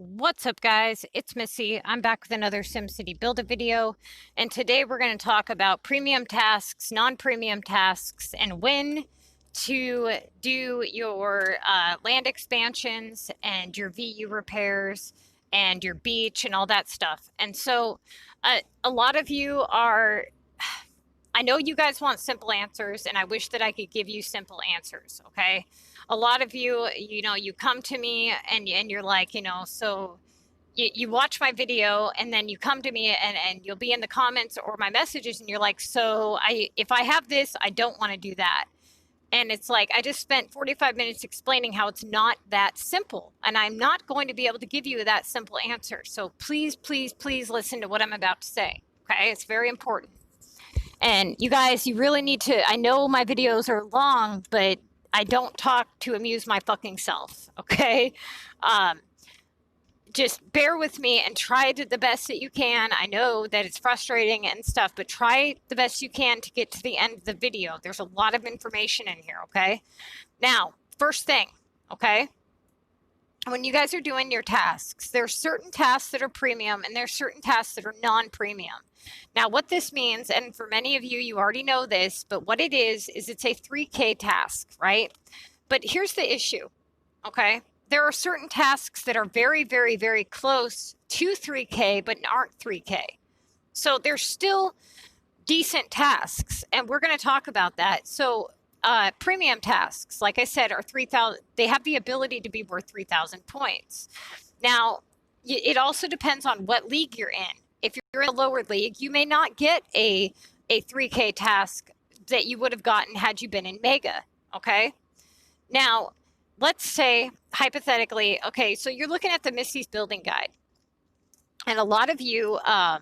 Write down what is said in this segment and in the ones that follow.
What's up, guys? It's Missy. I'm back with another SimCity Build a video, and today we're going to talk about premium tasks, non-premium tasks, and when to do your land expansions and your VU repairs and your beach and all that stuff. And so a lot of you are, I know you guys want simple answers, and I wish that I could give you simple answers, okay? A lot of you, you come to me and you're like, so you watch my video and then you come to me and you'll be in the comments or my messages and you're like, so if I have this, I don't want to do that. And it's like, I just spent 45 minutes explaining how it's not that simple. And I'm not going to be able to give you that simple answer. So please, please, please listen to what I'm about to say. Okay, it's very important. And you guys, you really need to, I know my videos are long, but I don't talk to amuse my fucking self, okay? Just bear with me and try the best that you can. I know that it's frustrating and stuff, but try the best you can to get to the end of the video. There's a lot of information in here, okay? Now, first thing, okay? When you guys are doing your tasks, there's certain tasks that are premium and there's certain tasks that are non-premium. Now, what this means, and for many of you, you already know this, but what it is it's a 3K task, right? But here's the issue, okay? There are certain tasks that are very, very, very close to 3K, but aren't 3K. So they're still decent tasks, and we're going to talk about that. So premium tasks, like I said, are 3,000. They have the ability to be worth 3,000 points. Now, it also depends on what league you're in. If you're in a lower league, you may not get a 3K task that you would have gotten had you been in Mega, okay? Now, let's say, hypothetically, okay, so you're looking at the Missy's Building Guide. And a lot of you, I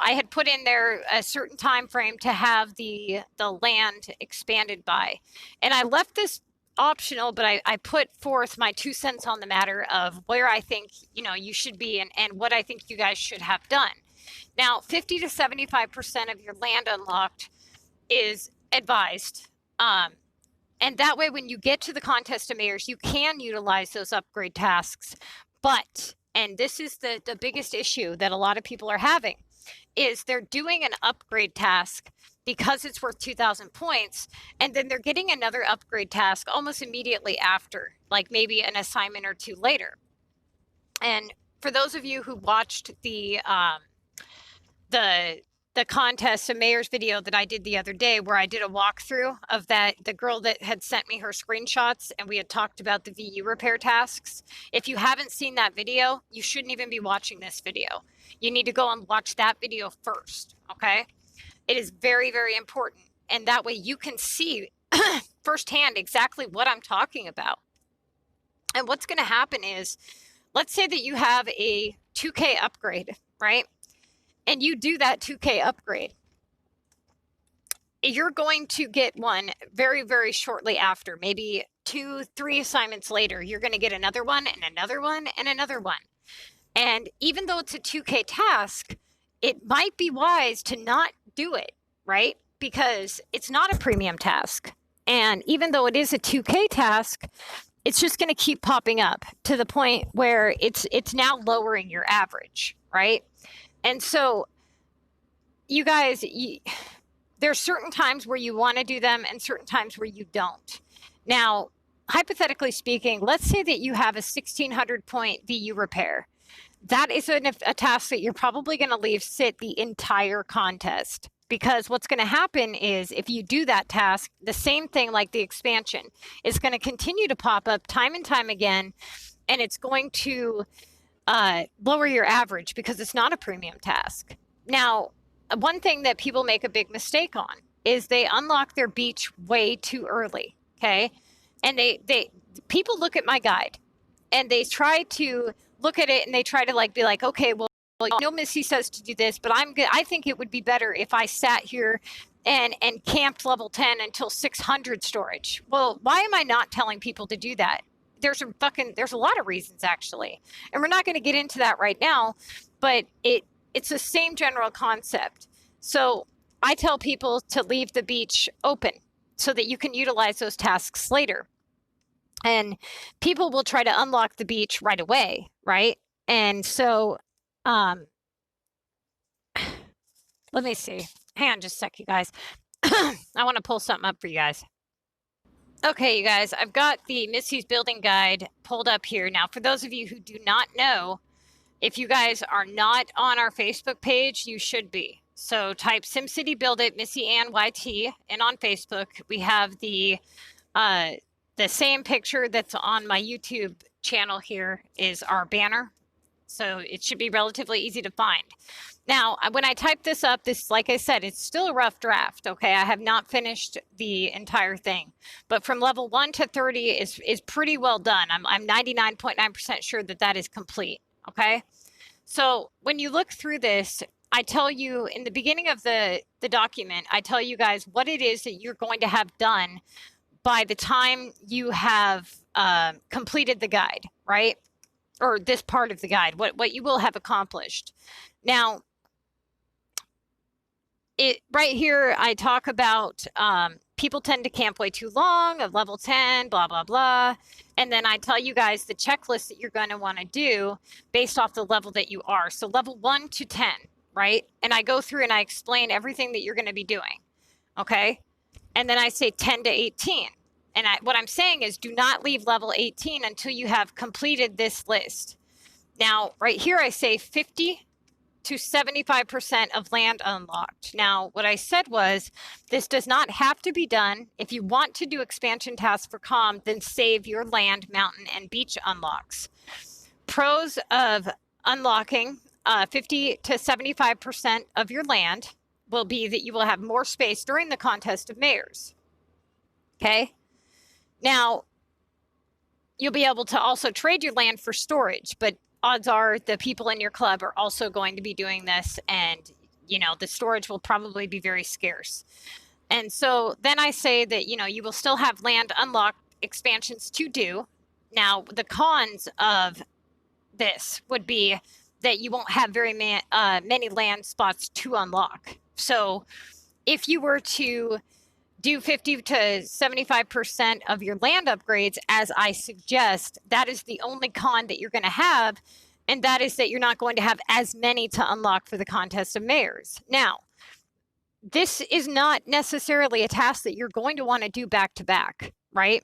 had put in there a certain time frame to have the land expanded by. And I left this optional, but I put forth my 2 cents on the matter of where I think, you should be and what I think you guys should have done. Now, 50 to 75% of your land unlocked is advised. And that way, when you get to the contest of mayors, you can utilize those upgrade tasks. But, and this is the biggest issue that a lot of people are having, is they're doing an upgrade task because it's worth 2,000 points, and then they're getting another upgrade task almost immediately after, like maybe an assignment or two later. And for those of you who watched the contest of mayor's video that I did the other day, where I did a walkthrough of the girl that had sent me her screenshots, and we had talked about the VU repair tasks. If you haven't seen that video, you shouldn't even be watching this video. You need to go and watch that video first, okay? It is very, very important. And that way you can see firsthand exactly what I'm talking about. And what's going to happen is, let's say that you have a 2K upgrade, right? And you do that 2K upgrade. You're going to get one very, very shortly after, maybe 2-3 assignments later. You're going to get another one and another one and another one. And even though it's a 2K task, it might be wise to not do it, right? Because it's not a premium task. And even though it is a 2K task, it's just going to keep popping up to the point where it's now lowering your average, right? And so you guys, there's certain times where you want to do them and certain times where you don't. Now, hypothetically speaking, let's say that you have a 1,600 point VU repair. That is a task that you're probably going to leave sit the entire contest, because what's going to happen is if you do that task, the same thing like the expansion is going to continue to pop up time and time again, and it's going to lower your average because it's not a premium task. Now, one thing that people make a big mistake on is they unlock their beach way too early, okay? And people look at my guide and they try to look at it and they try to be like, okay, well, Missy says to do this, but I think it would be better if I sat here and camped level 10 until 600 storage. Well, why am I not telling people to do that? There's a lot of reasons, actually. And we're not going to get into that right now, but it's the same general concept. So I tell people to leave the beach open so that you can utilize those tasks later. And people will try to unlock the beach right away, right? And so, let me see. Hang on just a sec, you guys. I want to pull something up for you guys. Okay, you guys, I've got the Missy's Building Guide pulled up here. Now, for those of you who do not know, if you guys are not on our Facebook page, you should be. So type Simcity buildit MissyAnne and on Facebook, we have the same picture that's on my YouTube channel here is our banner. So it should be relatively easy to find. Now, when I type this up, this, like I said, it's still a rough draft, okay? I have not finished the entire thing. But from level 1 to 30 is pretty well done. I'm 99.9% sure that that is complete, okay? So when you look through this, I tell you in the beginning of the document, I tell you guys what it is that you're going to have done by the time you have completed the guide, right? Or this part of the guide, what you will have accomplished. Now, right here, I talk about people tend to camp way too long, of level 10, blah, blah, blah. And then I tell you guys the checklist that you're going to want to do based off the level that you are. So level 1 to 10, right? And I go through and I explain everything that you're going to be doing, okay? And then I say 10 to 18. And what I'm saying is do not leave level 18 until you have completed this list. Now, right here, I say 50 to 75% of land unlocked. Now, what I said was this does not have to be done. If you want to do expansion tasks for calm, then save your land, mountain, and beach unlocks. Pros of unlocking 50 to 75% of your land will be that you will have more space during the contest of mayors. Okay? Now, you'll be able to also trade your land for storage, but odds are the people in your club are also going to be doing this, and you know the storage will probably be very scarce. And so then I say that you will still have land unlocked expansions to do. Now the cons of this would be that you won't have very many land spots to unlock. So if you were to do 50 to 75% of your land upgrades, as I suggest, that is the only con that you're going to have. And that is that you're not going to have as many to unlock for the contest of mayors. Now, this is not necessarily a task that you're going to want to do back to back, right?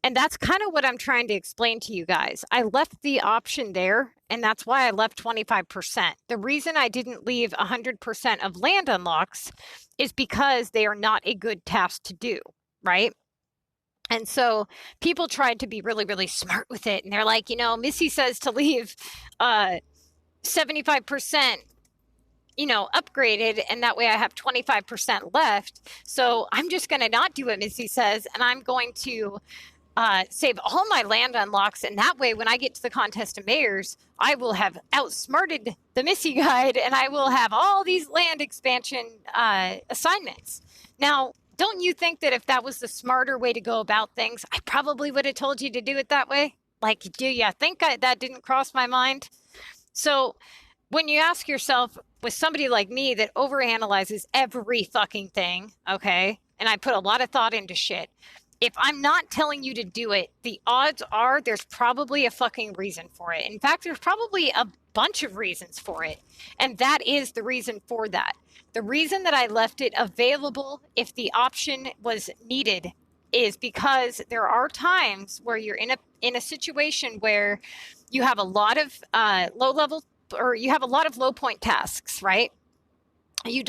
And that's kind of what I'm trying to explain to you guys. I left the option there, and that's why I left 25%. The reason I didn't leave 100% of land unlocks is because they are not a good task to do, right? And so people tried to be really, really smart with it. And they're like, Missy says to leave 75%, upgraded, and that way I have 25% left. So I'm just going to not do what Missy says, and I'm going to save all my land unlocks, and that way when I get to the contest of mayors, I will have outsmarted the Missy guide, and I will have all these land expansion assignments. Now, don't you think that if that was the smarter way to go about things, I probably would have told you to do it that way? Like, do you think that didn't cross my mind? So when you ask yourself, with somebody like me that overanalyzes every fucking thing, okay, and I put a lot of thought into shit, if I'm not telling you to do it, the odds are there's probably a fucking reason for it. In fact, there's probably a bunch of reasons for it. And that is the reason for that. The reason that I left it available if the option was needed is because there are times where you're in a situation where you have a lot of low level, or you have a lot of low point tasks, right? You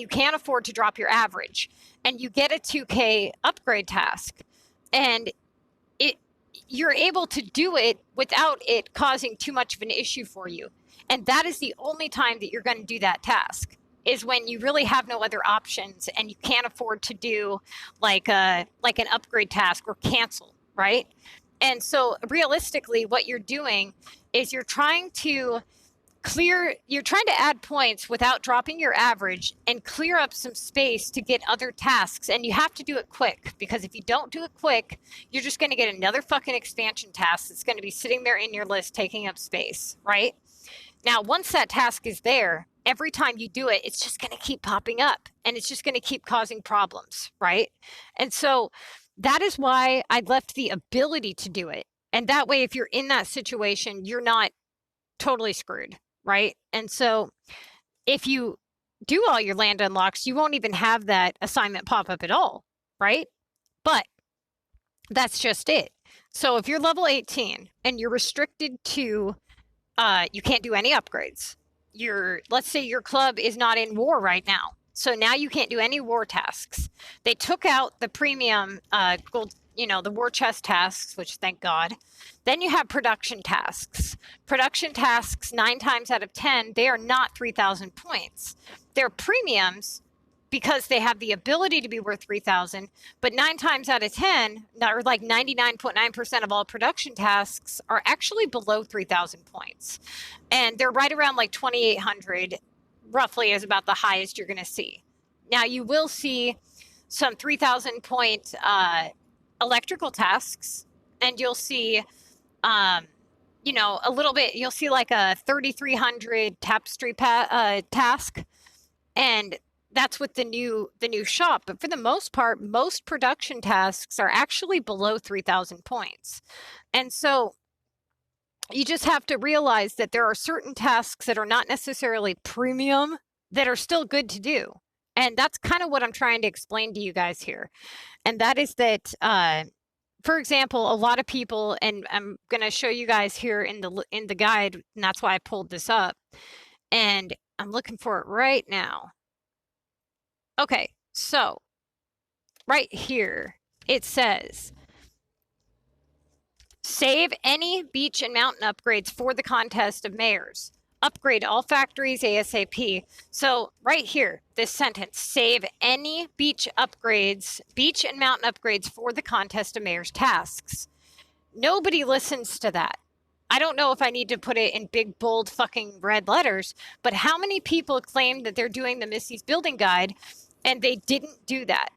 can't afford to drop your average, and you get a 2K upgrade task, and you're able to do it without it causing too much of an issue for you. And that is the only time that you're going to do that task, is when you really have no other options and you can't afford to do like an upgrade task or cancel, right? And so realistically, what you're doing is you're trying to add points without dropping your average and clear up some space to get other tasks. And you have to do it quick, because if you don't do it quick, you're just going to get another fucking expansion task that's going to be sitting there in your list taking up space, right? Now, once that task is there, every time you do it, it's just going to keep popping up, and it's just going to keep causing problems, right? And so that is why I left the ability to do it. And that way, if you're in that situation, you're not totally screwed, right? And so if you do all your land unlocks, you won't even have that assignment pop up at all, right? But that's just it. So if you're level 18 and you're restricted to, you can't do any upgrades. Let's say your club is not in war right now. So now you can't do any war tasks. They took out the premium gold, the war chest tasks, which thank God. Then you have production tasks. Production tasks, 9 times out of 10, they are not 3,000 points. They're premiums because they have the ability to be worth 3,000, but 9 times out of 10, or like 99.9% of all production tasks are actually below 3,000 points. And they're right around like 2,800, roughly is about the highest you're going to see. Now you will see some 3,000 point electrical tasks, and you'll see, a little bit, you'll see like a 3,300 tapestry task, and that's with the new shop. But for the most part, most production tasks are actually below 3,000 points. And so you just have to realize that there are certain tasks that are not necessarily premium that are still good to do. And that's kind of what I'm trying to explain to you guys here. And that is that, for example, a lot of people, and I'm going to show you guys here in the guide, and that's why I pulled this up. And I'm looking for it right now. Okay, so right here, it says, save any beach and mountain upgrades for the contest of mayors. Upgrade all factories ASAP. So right here, this sentence, save any beach and mountain upgrades for the contest of mayors tasks. Nobody listens to that. I don't know if I need to put it in big, bold, fucking red letters, but how many people claim that they're doing the Missy's Building Guide and they didn't do that,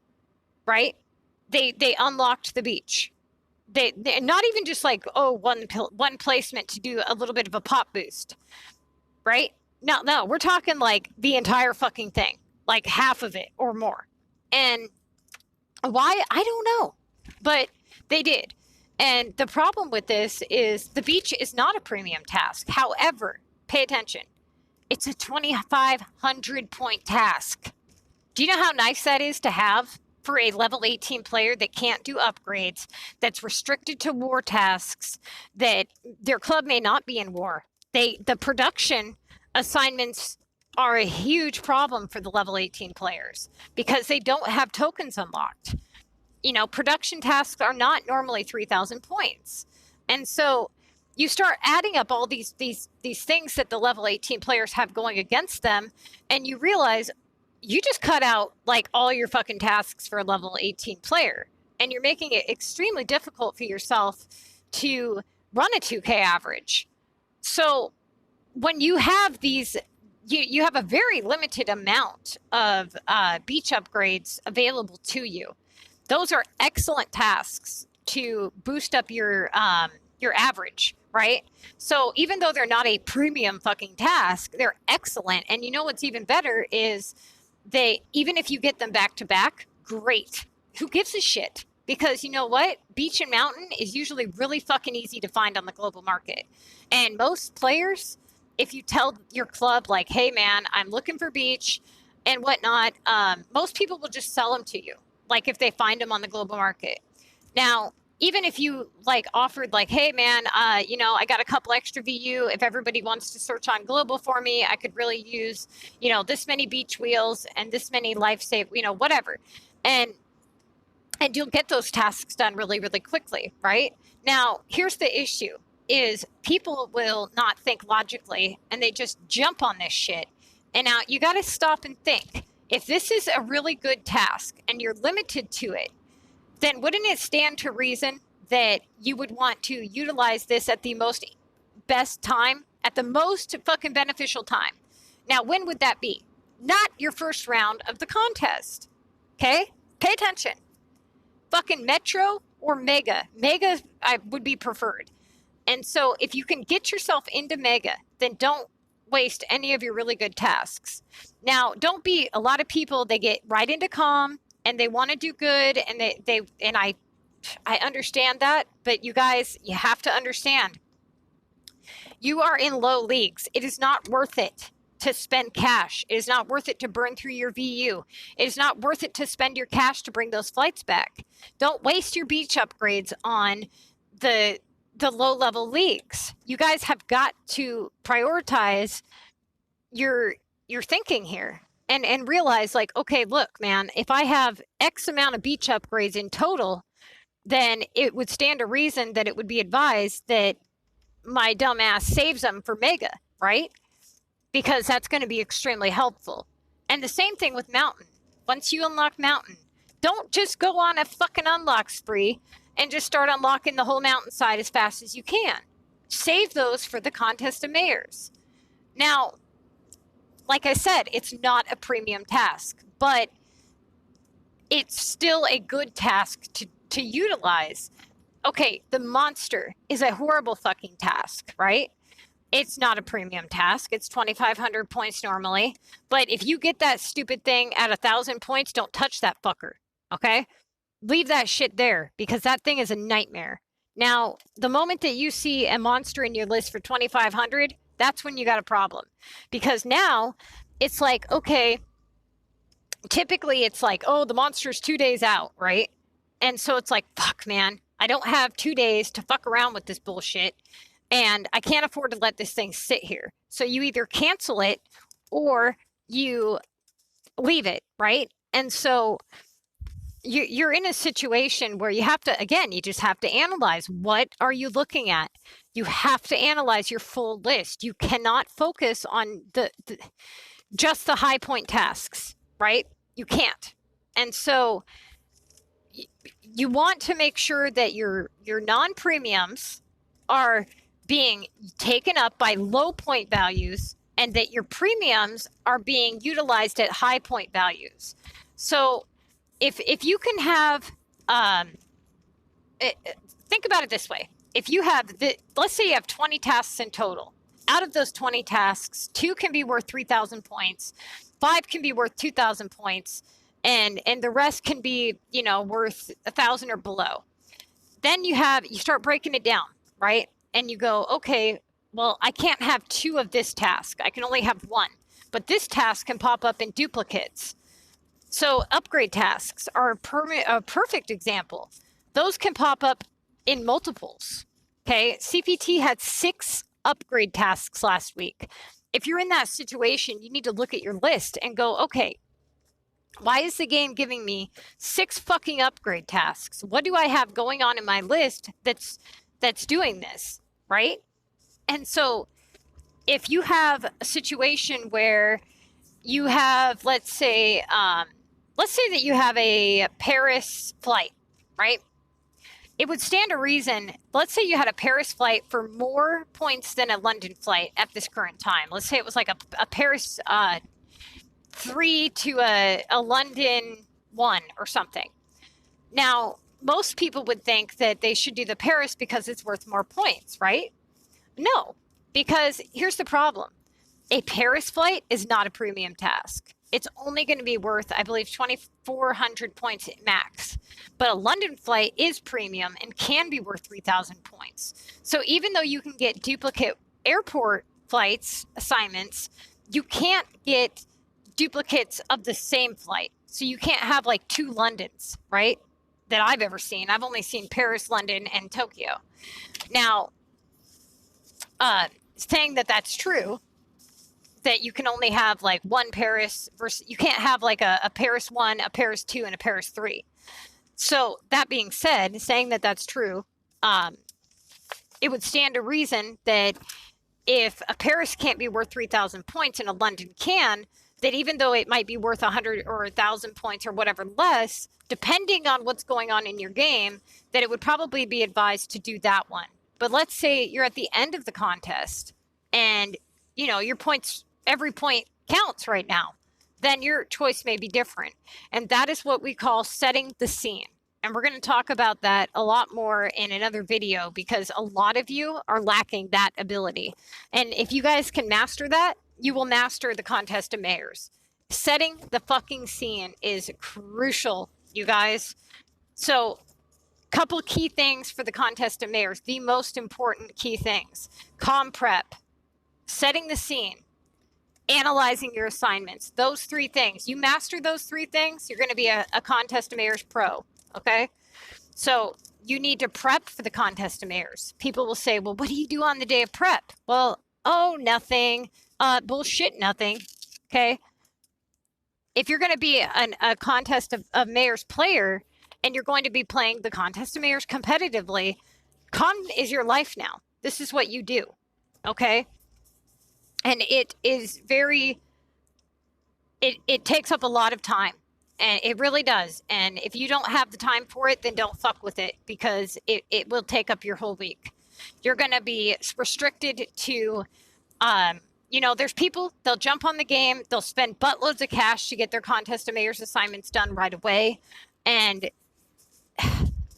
right? They unlocked the beach. They're not even just like, one placement to do a little bit of a pop boost, right? No, we're talking like the entire fucking thing, like half of it or more. And why? I don't know, but they did. And the problem with this is the beach is not a premium task. However, pay attention. It's a 2,500 point task. Do you know how nice that is to have for a level 18 player that can't do upgrades, that's restricted to war tasks, that their club may not be in war? The production assignments are a huge problem for the level 18 players because they don't have tokens unlocked. Production tasks are not normally 3,000 points. And so you start adding up all these things that the level 18 players have going against them, and you realize you just cut out like all your fucking tasks for a level 18 player, and you're making it extremely difficult for yourself to run a 2K average. So when you have these, you have a very limited amount of beach upgrades available to you. Those are excellent tasks to boost up your average, right? So even though they're not a premium fucking task, they're excellent. And you know what's even better is even if you get them back to back, great. Who gives a shit? Because you know what? Beach and mountain is usually really fucking easy to find on the global market. And most players, if you tell your club like, hey man, I'm looking for beach and whatnot, most people will just sell them to you. Like if they find them on the global market. Now, even if you like offered like, hey man, I got a couple extra VU. If everybody wants to search on global for me, I could really use, this many beach wheels and this many life save, whatever. And you'll get those tasks done really, really quickly, right? Now, here's the issue is people will not think logically and they just jump on this shit. And now you got to stop and think. If this is a really good task and you're limited to it, then wouldn't it stand to reason that you would want to utilize this at the best time, at the most fucking beneficial time? Now, when would that be? Not your first round of the contest. Okay? Pay attention. Fucking Metro or Mega. Mega would be preferred. And so if you can get yourself into Mega, then don't waste any of your really good tasks. Now, a lot of people, they get right into calm and they want to do good, and I understand that, but you guys, you have to understand, you are in low leagues. It is not worth it to spend cash. It is not worth it to burn through your VU. It is not worth it to spend your cash to bring those flights back. Don't waste your beach upgrades on the low level leagues. You guys have got to prioritize your thinking here and realize, like, okay, look, man, if I have X amount of beach upgrades in total, then it would stand to reason that it would be advised that my dumbass saves them for mega, right? Because that's going to be extremely helpful. And the same thing with mountain. Once you unlock mountain, don't just go on a fucking unlock spree and just start unlocking the whole mountainside as fast as you can. Save those for the contest of mayors. Now, like I said, it's not a premium task, but it's still a good task to utilize. Okay, the monster is a horrible fucking task, right? It's not a premium task. It's 2,500 points normally. But if you get that stupid thing at 1,000 points, don't touch that fucker, okay? Leave that shit there because that thing is a nightmare. Now, the moment that you see a monster in your list for 2,500, that's when you got a problem. Because now it's like, okay, typically it's like, oh, the monster's 2 days out, right? And so it's like, fuck, man, I don't have 2 days to fuck around with this bullshit. And I can't afford to let this thing sit here. So you either cancel it or you leave it, right? And so you're in a situation where you have to, again, you just have to analyze, what are you looking at? You have to analyze your full list. You cannot focus on just the high point tasks, right? You can't. And so you want to make sure that your non-premiums are being taken up by low point values and that your premiums are being utilized at high point values. So if you can have, think about it this way. If you have, let's say you have 20 tasks in total. Out of those 20 tasks, 2 can be worth 3,000 points, 5 can be worth 2,000 points, and the rest can be, worth 1,000 or below. Then you start breaking it down, right? And you go, okay, well, I can't have 2 of this task. I can only have 1. But this task can pop up in duplicates. So upgrade tasks are a perfect example. Those can pop up in multiples. Okay, CPT had 6 upgrade tasks last week. If you're in that situation, you need to look at your list and go, okay, why is the game giving me 6 fucking upgrade tasks? What do I have going on in my list that's doing this, right? And so if you have a situation where you have, let's say that you have a Paris flight, right? It would stand to reason, let's say you had a Paris flight for more points than a London flight at this current time. Let's say it was like a Paris 3 to a London 1 or something. Now, most people would think that they should do the Paris because it's worth more points, right? No, because here's the problem. A Paris flight is not a premium task. It's only going to be worth, I believe, 2,400 points max. But a London flight is premium and can be worth 3,000 points. So even though you can get duplicate airport flights assignments, you can't get duplicates of the same flight. So you can't have like 2 Londons, right? That I've ever seen. I've only seen Paris, London, and Tokyo. Now, saying that that's true, that you can only have like 1 Paris versus, you can't have like a Paris 1, a Paris 2, and a Paris 3. So that being said, saying that that's true, it would stand to reason that if a Paris can't be worth 3,000 points and a London can, that even though it might be worth 100 or 1,000 points or whatever less, depending on what's going on in your game, that it would probably be advised to do that one. But let's say you're at the end of the contest and, your points, every point counts right now, then your choice may be different. And that is what we call setting the scene. And we're going to talk about that a lot more in another video because a lot of you are lacking that ability. And if you guys can master that, you will master the contest of mayors. Setting the fucking scene is crucial, you guys. So Couple key things for the contest of mayors, the most important key things: comm prep, setting the scene, analyzing your assignments. Those 3 things. You master those 3 things, you're going to be a contest of mayors pro. Okay. So you need to prep for the contest of mayors. People will say, well, what do you do on the day of prep? Well, oh, nothing. Bullshit, nothing. Okay. If you're going to be a contest of mayors player, and you're going to be playing the contest of mayors competitively, comm is your life now. This is what you do. Okay. And it is very, it takes up a lot of time, and it really does. And if you don't have the time for it, then don't fuck with it, because it will take up your whole week. You're going to be restricted to, there's people, they'll jump on the game, they'll spend buttloads of cash to get their contest of mayors assignments done right away. And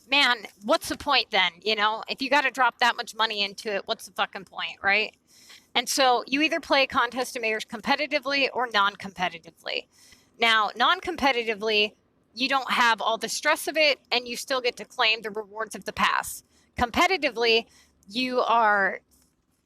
man, what's the point then? If you got to drop that much money into it, what's the fucking point, right? And so you either play contest of mayors competitively or non-competitively. Now, non-competitively, you don't have all the stress of it, and you still get to claim the rewards of the pass. Competitively, you are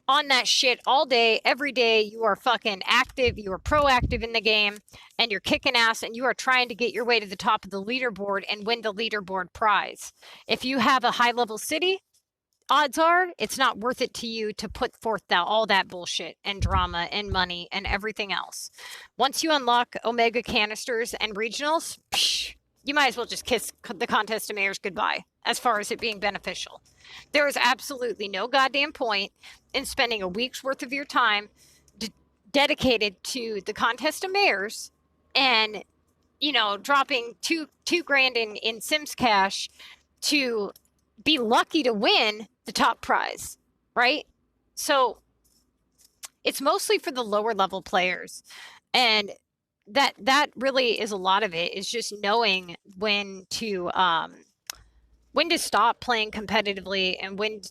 on that shit all day, every day. You are fucking active, you are proactive in the game, and you're kicking ass, and you are trying to get your way to the top of the leaderboard and win the leaderboard prize. If you have a high-level city, odds are it's not worth it to you to put forth all that bullshit and drama and money and everything else. Once you unlock Omega canisters and regionals, you might as well just kiss the contest of mayors goodbye as far as it being beneficial. There is absolutely no goddamn point in spending a week's worth of your time dedicated to the contest of mayors and, dropping two grand in Sims cash to be lucky to win the top prize, right? So it's mostly for the lower level players. And that really is a lot of it, is just knowing when to stop playing competitively and when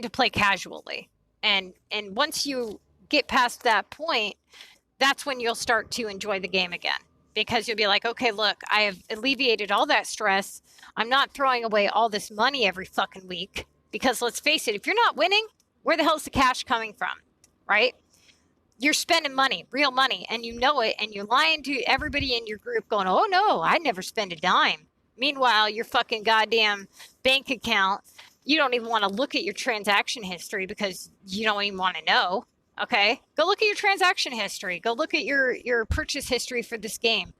to play casually. And once you get past that point, that's when you'll start to enjoy the game again, because you'll be like, okay, look, I have alleviated all that stress. I'm not throwing away all this money every fucking week, because let's face it, if you're not winning, where the hell's the cash coming from, right? You're spending money, real money, and you know it, and you're lying to everybody in your group going, oh no, I never spend a dime. Meanwhile, your fucking goddamn bank account, you don't even want to look at your transaction history because you don't even want to know, okay? Go look at your transaction history. Go look at your purchase history for this game.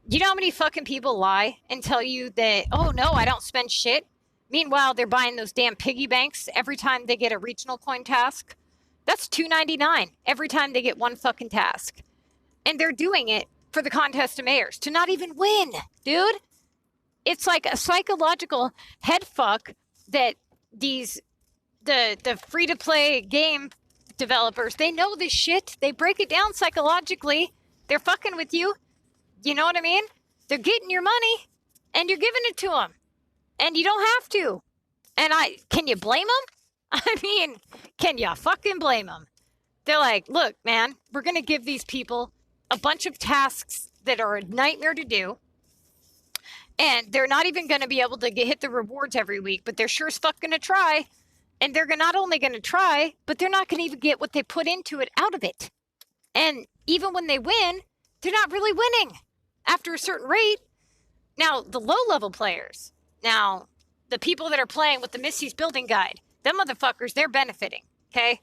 You know how many fucking people lie and tell you that, oh no, I don't spend shit? Meanwhile, they're buying those damn piggy banks every time they get a regional coin task. That's $2.99 every time they get one fucking task. And they're doing it for the contest of mayors to not even win, dude. It's like a psychological head fuck that the free-to-play game developers, they know this shit. They break it down psychologically. They're fucking with you. You know what I mean? They're getting your money, and you're giving it to them. And you don't have to. And can you blame them? I mean, can you fucking blame them? They're like, look, man, we're going to give these people a bunch of tasks that are a nightmare to do. And they're not even going to be able to hit the rewards every week, but they're sure as fuck going to try. And they're not only going to try, but they're not going to even get what they put into it out of it. And even when they win, they're not really winning after a certain rate. Now, the low-level players, now, the people that are playing with the Missy's Building Guide, them motherfuckers, they're benefiting, okay?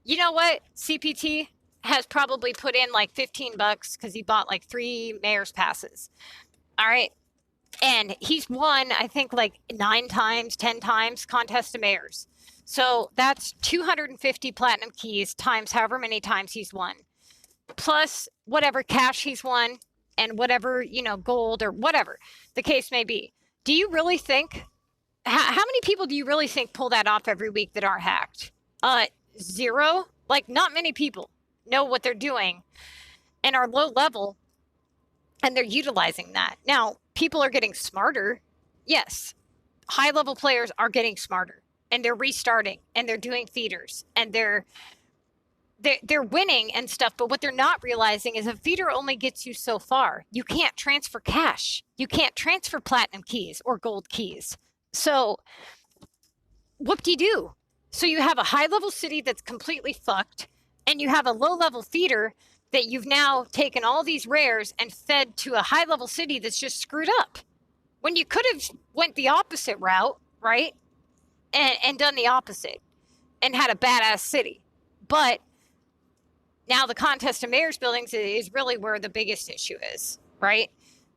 You know what? CPT has probably put in like $15 because he bought like 3 mayor's passes. All right? And he's won, I think, like 9 times, 10 times contest of mayors. So that's 250 platinum keys times however many times he's won. Plus whatever cash he's won and whatever, gold or whatever the case may be. Do you really think, how many people do you really think pull that off every week that are hacked? 0? Like, not many people know what they're doing and are low level, and they're utilizing that. Now, people are getting smarter. Yes, high level players are getting smarter, and they're restarting, and they're doing feeders, and they're winning and stuff. But what they're not realizing is a feeder only gets you so far. You can't transfer cash. You can't transfer platinum keys or gold keys. So whoop-de-doo. So you have a high-level city that's completely fucked, and you have a low-level feeder that you've now taken all these rares and fed to a high-level city that's just screwed up. When you could have went the opposite route, right? And done the opposite and had a badass city. But now the contest of mayor's buildings is really where the biggest issue is, right?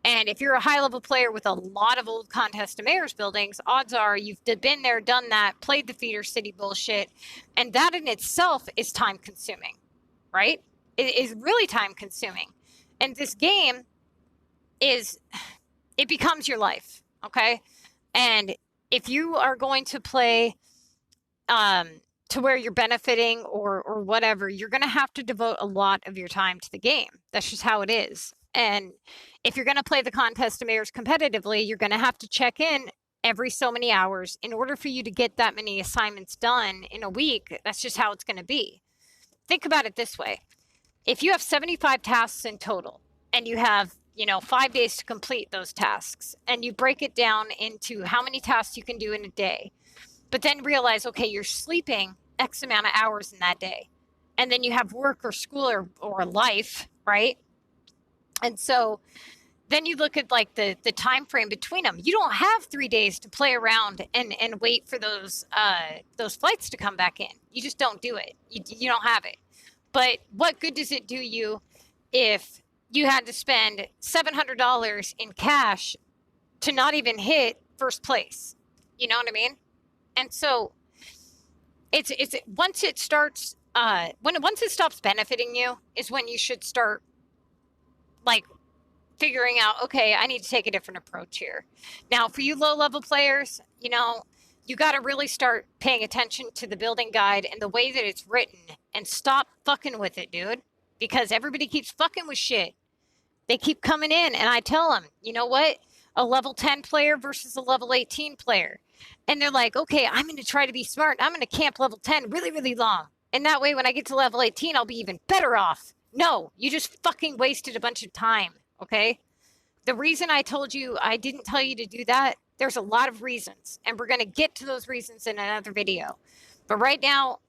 And if you're a high-level player with a lot of old contest of mayor's buildings, odds are you've been there, done that, played the feeder city bullshit, and that in itself is time-consuming, right? It is really time-consuming. And this game it becomes your life, okay? And if you are going to play to where you're benefiting or whatever, you're going to have to devote a lot of your time to the game. That's just how it is. And if you're going to play the contest of mayors competitively, you're going to have to check in every so many hours in order for you to get that many assignments done in a week. That's just how it's going to be. Think about it this way. If you have 75 tasks in total and you have 5 days to complete those tasks, and you break it down into how many tasks you can do in a day, but then realize, okay, you're sleeping X amount of hours in that day, and then you have work or school or life, right? And so then you look at like the time frame between them. You don't have 3 days to play around and wait for those flights to come back in. You just don't do it. You don't have it. But what good does it do you if you had to spend $700 in cash to not even hit first place? You know what I mean? And so it's once it starts once it stops benefiting you is when you should start like figuring out, okay, I need to take a different approach here. Now, for you low-level players, you got to really start paying attention to the building guide and the way that it's written, and stop fucking with it, dude, because everybody keeps fucking with shit. They keep coming in, and I tell them, you know what? A level 10 player versus a level 18 player. And they're like, okay, I'm going to try to be smart. I'm going to camp level 10 really, really long. And that way, when I get to level 18, I'll be even better off. No, you just fucking wasted a bunch of time, okay? The reason I told you I didn't tell you to do that, there's a lot of reasons. And we're going to get to those reasons in another video. But right now,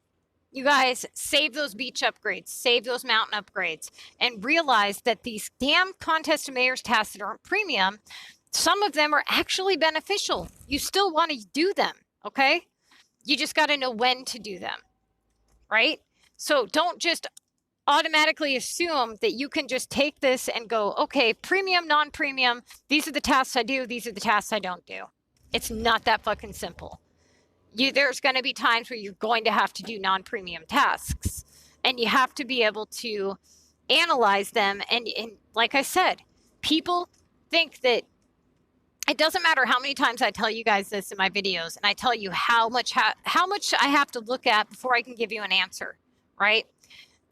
you guys, save those beach upgrades, save those mountain upgrades, and realize that these damn contest of mayors tasks that are on premium, some of them are actually beneficial. You still want to do them, okay? You just got to know when to do them, right? So don't just automatically assume that you can just take this and go, okay, premium, non-premium, these are the tasks I do, these are the tasks I don't do. It's not that fucking simple. There's going to be times where you're going to have to do non-premium tasks, and you have to be able to analyze them. And like I said, people think that it doesn't matter how many times I tell you guys this in my videos, and I tell you how much I have to look at before I can give you an answer, right?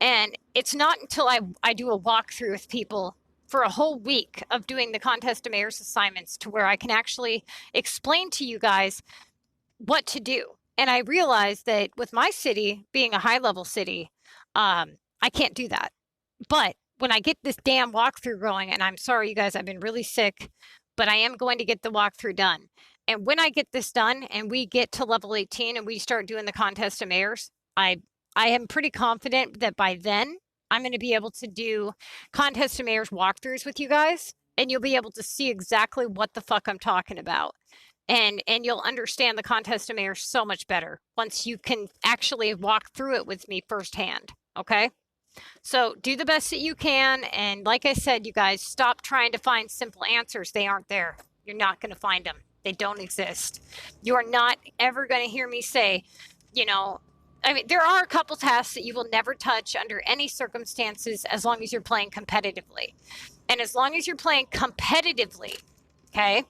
And it's not until I do a walkthrough with people for a whole week of doing the contest of mayors assignments to where I can actually explain to you guys what to do. And I realized that with my city being a high-level city, I can't do that. But when I get this damn walkthrough going, and I'm sorry, you guys, I've been really sick, but I am going to get the walkthrough done. And when I get this done and we get to level 18 and we start doing the contest of mayors, I am pretty confident that by then I'm going to be able to do contest of mayors walkthroughs with you guys, and you'll be able to see exactly what the fuck I'm talking about. And you'll understand the contest of mayors so much better once you can actually walk through it with me firsthand, okay? So do the best that you can. And like I said, you guys, stop trying to find simple answers. They aren't there. You're not going to find them. They don't exist. You are not ever going to hear me say, I mean, there are a couple tasks that you will never touch under any circumstances as long as you're playing competitively. And as long as you're playing competitively, okay,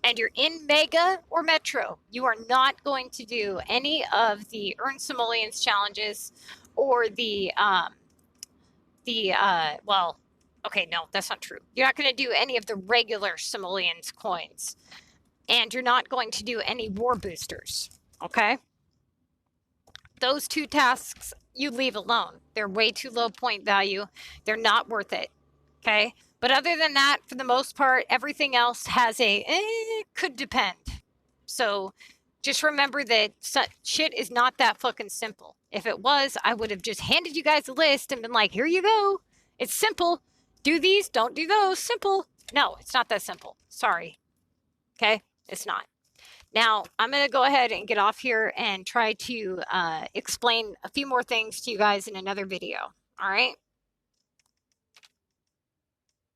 and you're in Mega or Metro, you are not going to do any of the Earn Simoleons challenges or well, okay, no, that's not true. You're not going to do any of the regular Simoleons coins. And you're not going to do any war boosters, okay? Those two tasks you leave alone. They're way too low point value. They're not worth it, okay? But other than that, for the most part, everything else has could depend. So just remember that shit is not that fucking simple. If it was, I would have just handed you guys a list and been like, here you go. It's simple. Do these, don't do those. Simple. No, it's not that simple. Sorry. Okay? It's not. Now, I'm going to go ahead and get off here and try to explain a few more things to you guys in another video. All right?